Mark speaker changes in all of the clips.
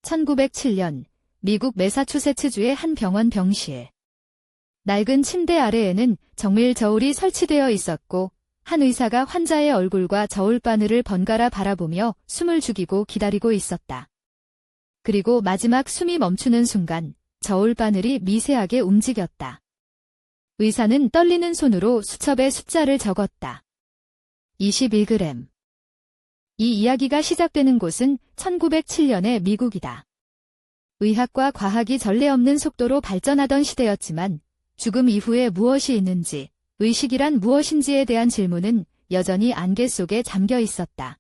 Speaker 1: 1907년 미국 매사추세츠주의 한 병원 병실. 낡은 침대 아래에는 정밀 저울이 설치되어 있었고 한 의사가 환자의 얼굴과 저울 바늘을 번갈아 바라보며 숨을 죽이고 기다리고 있었다. 그리고 마지막 숨이 멈추는 순간 저울 바늘이 미세하게 움직였다. 의사는 떨리는 손으로 수첩에 숫자를 적었다. 21g. 이 이야기가 시작되는 곳은 1907년의 미국이다. 의학과 과학이 전례 없는 속도로 발전하던 시대였지만 죽음 이후에 무엇이 있는지, 의식이란 무엇인지에 대한 질문은 여전히 안개 속에 잠겨 있었다.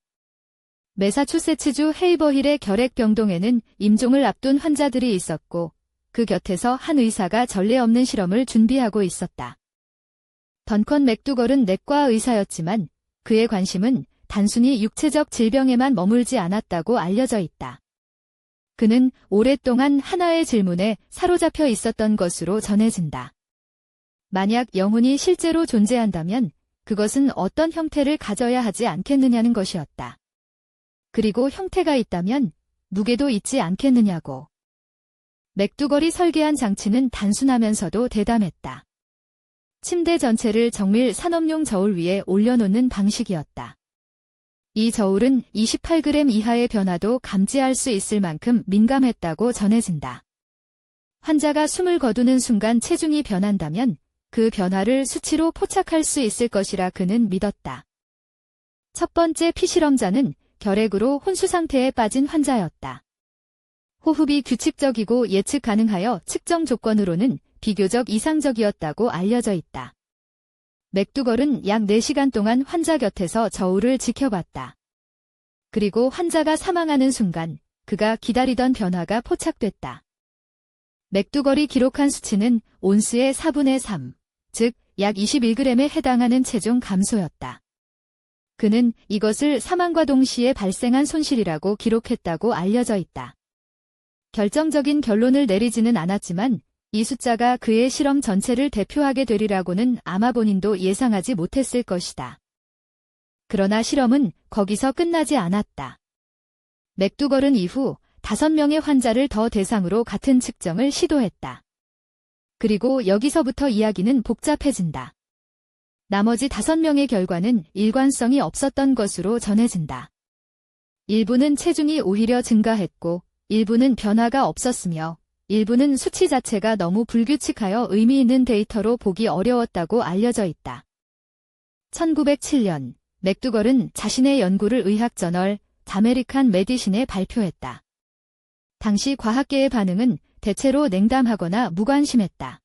Speaker 1: 매사추세츠주 헤이버힐의 결핵병동에는 임종을 앞둔 환자들이 있었고 그 곁에서 한 의사가 전례 없는 실험을 준비하고 있었다. 던컨 맥두걸은 내과 의사였지만 그의 관심은 단순히 육체적 질병에만 머물지 않았다고 알려져 있다. 그는 오랫동안 하나의 질문에 사로잡혀 있었던 것으로 전해진다. 만약 영혼이 실제로 존재한다면 그것은 어떤 형태를 가져야 하지 않겠느냐는 것이었다. 그리고 형태가 있다면 무게도 있지 않겠느냐고. 맥두걸이 설계한 장치는 단순하면서도 대담했다. 침대 전체를 정밀 산업용 저울 위에 올려놓는 방식이었다. 이 저울은 28g 이하의 변화도 감지할 수 있을 만큼 민감했다고 전해진다. 환자가 숨을 거두는 순간 체중이 변한다면 그 변화를 수치로 포착할 수 있을 것이라 그는 믿었다. 첫 번째 피실험자는 결핵으로 혼수 상태에 빠진 환자였다. 호흡이 규칙적이고 예측 가능하여 측정 조건으로는 비교적 이상적이었다고 알려져 있다. 맥두걸은 약 4시간 동안 환자 곁에서 저울을 지켜봤다. 그리고 환자가 사망하는 순간 그가 기다리던 변화가 포착됐다. 맥두걸이 기록한 수치는 온스의 4분의 3, 즉 약 21g에 해당하는 체중 감소였다. 그는 이것을 사망과 동시에 발생한 손실이라고 기록했다고 알려져 있다. 결정적인 결론을 내리지는 않았지만 이 숫자가 그의 실험 전체를 대표하게 되리라고는 아마 본인도 예상하지 못했을 것이다. 그러나 실험은 거기서 끝나지 않았다. 맥두걸은 이후 5명의 환자를 더 대상으로 같은 측정을 시도했다. 그리고 여기서부터 이야기는 복잡해진다. 나머지 5명의 결과는 일관성이 없었던 것으로 전해진다. 일부는 체중이 오히려 증가했고 일부는 변화가 없었으며 일부는 수치 자체가 너무 불규칙하여 의미 있는 데이터로 보기 어려웠다고 알려져 있다. 1907년 맥두걸은 자신의 연구를 의학저널 아메리칸 메디신에 발표했다. 당시 과학계의 반응은 대체로 냉담하거나 무관심했다.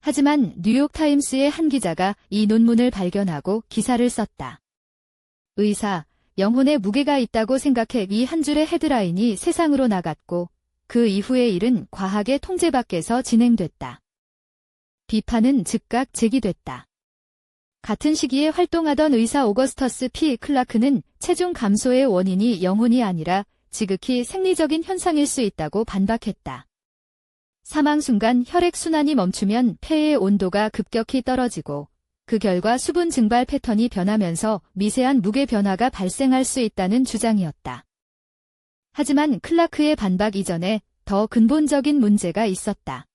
Speaker 1: 하지만 뉴욕타임스의 한 기자가 이 논문을 발견하고 기사를 썼다. 의사, 영혼에 무게가 있다고 생각해 이 한 줄의 헤드라인이 세상으로 나갔고 그 이후의 일은 과학의 통제 밖에서 진행됐다. 비판은 즉각 제기됐다. 같은 시기에 활동하던 의사 오거스터스 P. 클라크는 체중 감소의 원인이 영혼이 아니라 지극히 생리적인 현상일 수 있다고 반박했다. 사망 순간 혈액순환이 멈추면 폐의 온도가 급격히 떨어지고 그 결과 수분 증발 패턴이 변하면서 미세한 무게 변화가 발생할 수 있다는 주장이었다. 하지만 클라크의 반박 이전에 더 근본적인 문제가 있었다.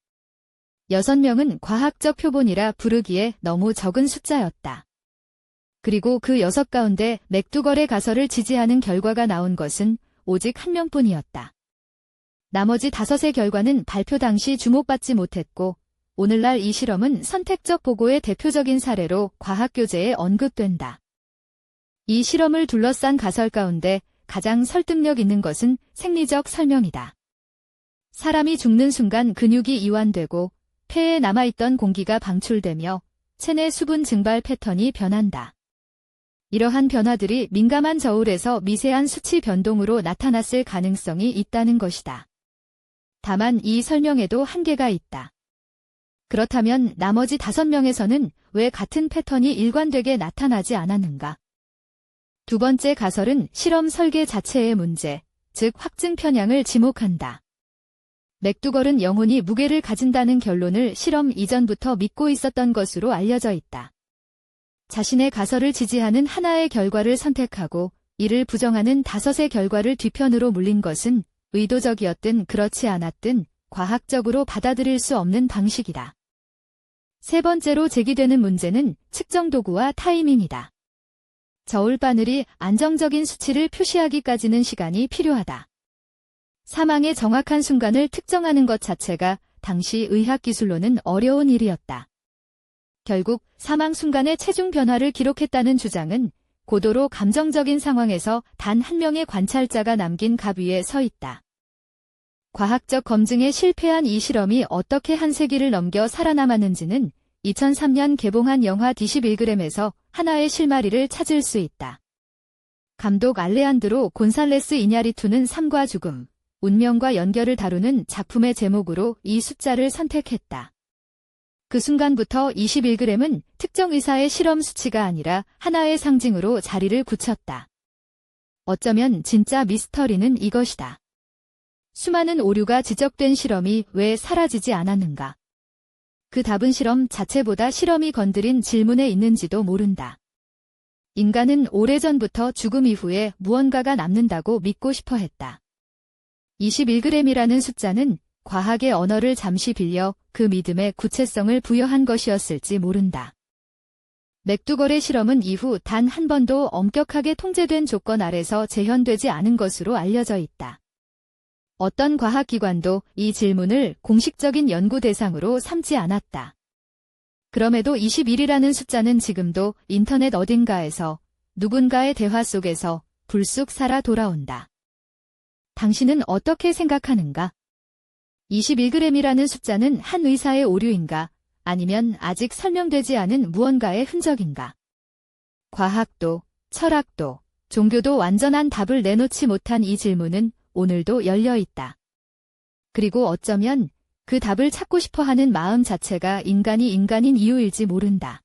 Speaker 1: 6명은 과학적 표본이라 부르기에 너무 적은 숫자였다. 그리고 그 6 가운데 맥두걸의 가설을 지지하는 결과가 나온 것은 오직 1명뿐이었다. 나머지 5의 결과는 발표 당시 주목받지 못했고 오늘날 이 실험은 선택적 보고의 대표적인 사례로 과학교재에 언급된다. 이 실험을 둘러싼 가설 가운데 가장 설득력 있는 것은 생리적 설명이다. 사람이 죽는 순간 근육이 이완되고 폐에 남아있던 공기가 방출되며 체내 수분 증발 패턴이 변한다. 이러한 변화들이 민감한 저울에서 미세한 수치 변동으로 나타났을 가능성이 있다는 것이다. 다만 이 설명에도 한계가 있다. 그렇다면 나머지 5명에서는 왜 같은 패턴이 일관되게 나타나지 않았는가? 두 번째 가설은 실험 설계 자체의 문제, 즉 확증 편향을 지목한다. 맥두걸은 영혼이 무게를 가진다는 결론을 실험 이전부터 믿고 있었던 것으로 알려져 있다. 자신의 가설을 지지하는 하나의 결과를 선택하고 이를 부정하는 5의 결과를 뒤편으로 물린 것은 의도적이었든 그렇지 않았든 과학적으로 받아들일 수 없는 방식이다. 세 번째로 제기되는 문제는 측정 도구와 타이밍이다. 저울바늘이 안정적인 수치를 표시하기까지는 시간이 필요하다. 사망의 정확한 순간을 특정하는 것 자체가 당시 의학기술로는 어려운 일이었다. 결국 사망 순간의 체중 변화를 기록했다는 주장은 고도로 감정적인 상황에서 단 한 명의 관찰자가 남긴 갑 위에 서 있다. 과학적 검증에 실패한 이 실험이 어떻게 한 세기를 넘겨 살아남았는지는 2003년 개봉한 영화 D11g에서 하나의 실마리를 찾을 수 있다. 감독 알레한드로 곤살레스 이냐리투는 삶과 죽음, 운명과 연결을 다루는 작품의 제목으로 이 숫자를 선택했다. 그 순간부터 21g은 특정 의사의 실험 수치가 아니라 하나의 상징으로 자리를 굳혔다. 어쩌면 진짜 미스터리는 이것이다. 수많은 오류가 지적된 실험이 왜 사라지지 않았는가? 그 답은 실험 자체보다 실험이 건드린 질문에 있는지도 모른다. 인간은 오래전부터 죽음 이후에 무언가가 남는다고 믿고 싶어 했다. 21g이라는 숫자는 과학의 언어를 잠시 빌려 그 믿음에 구체성을 부여한 것이었을지 모른다. 맥두걸의 실험은 이후 단 한 번도 엄격하게 통제된 조건 아래서 재현되지 않은 것으로 알려져 있다. 어떤 과학기관도 이 질문을 공식적인 연구 대상으로 삼지 않았다. 그럼에도 21이라는 숫자는 지금도 인터넷 어딘가에서 누군가의 대화 속에서 불쑥 살아 돌아온다. 당신은 어떻게 생각하는가? 21g이라는 숫자는 한 의사의 오류인가? 아니면 아직 설명되지 않은 무언가의 흔적인가? 과학도, 철학도, 종교도 완전한 답을 내놓지 못한 이 질문은 오늘도 열려 있다. 그리고 어쩌면 그 답을 찾고 싶어 하는 마음 자체가 인간이 인간인 이유일지 모른다.